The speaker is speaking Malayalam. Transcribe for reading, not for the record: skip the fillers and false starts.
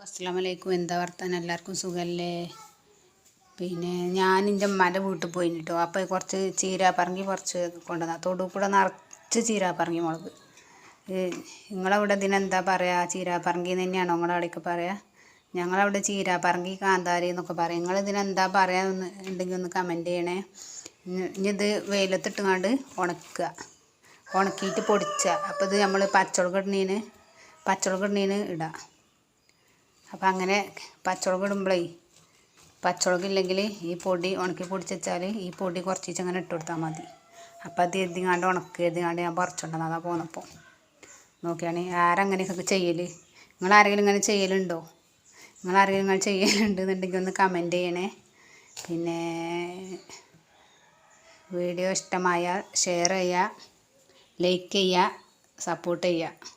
അസ്സലാമു അലൈക്കും. എന്താ വർത്താനം? എല്ലാവർക്കും സുഖമല്ലേ? പിന്നെ ഞാൻ എൻ്റെ ഉമ്മാൻ്റെ വീട്ടിൽ പോയി കേട്ടോ. അപ്പോൾ കുറച്ച് ചീരാപ്പറങ്കി കുറച്ച് കൊണ്ടുവന്ന തൊടു കൂടെ നിറച്ച് ചീരാപ്പറങ്കി മുളക്. നിങ്ങളവിടെ ഇതിനെന്താ പറയുക? ചീരാപ്പറങ്കി തന്നെയാണോ നിങ്ങളുടെ അവിടേക്ക് പറയുക? ഞങ്ങളവിടെ ചീരാപ്പറങ്കി കാന്താരി എന്നൊക്കെ പറയും. നിങ്ങളിതിനെന്താ പറയുക ഉണ്ടെങ്കിൽ ഒന്ന് കമൻറ്റ് ചെയ്യണേ. ഇനി ഇത് വെയിലത്തിട്ടുകൊണ്ട് ഉണക്കുക, ഉണക്കിയിട്ട് പൊടിക്കുക. അപ്പോൾ ഇത് നമ്മൾ പച്ചമുളക് ഇടുന്നതിന് ഇടുക. അപ്പം അങ്ങനെ പച്ചമുളക് ഇടുമ്പോഴേ പച്ചമുളകില്ലെങ്കിൽ ഈ പൊടി ഉണക്കി പൊടിച്ച് വെച്ചാൽ ഈ പൊടി കുറച്ച് അങ്ങനെ ഇട്ട് കൊടുത്താൽ മതി. അപ്പം അത് എഴുതിങ്ങാണ്ട് എഴുതിങ്ങാണ്ട് ഞാൻ പറിച്ചുകൊണ്ടെന്ന് അതാ പോന്നപ്പോൾ നോക്കുകയാണെങ്കിൽ ആരങ്ങനെയൊക്കെ ചെയ്യൽ? നിങ്ങളാരെങ്കിലും ഇങ്ങനെ ചെയ്യലുണ്ടോ? ഇങ്ങനെ ചെയ്യലുണ്ടെന്നുണ്ടെങ്കിൽ ഒന്ന് കമൻറ്റ് ചെയ്യണേ. പിന്നെ വീഡിയോ ഇഷ്ടമായാൽ ഷെയർ ചെയ്യുക, ലൈക്ക് ചെയ്യുക, സപ്പോർട്ട് ചെയ്യുക.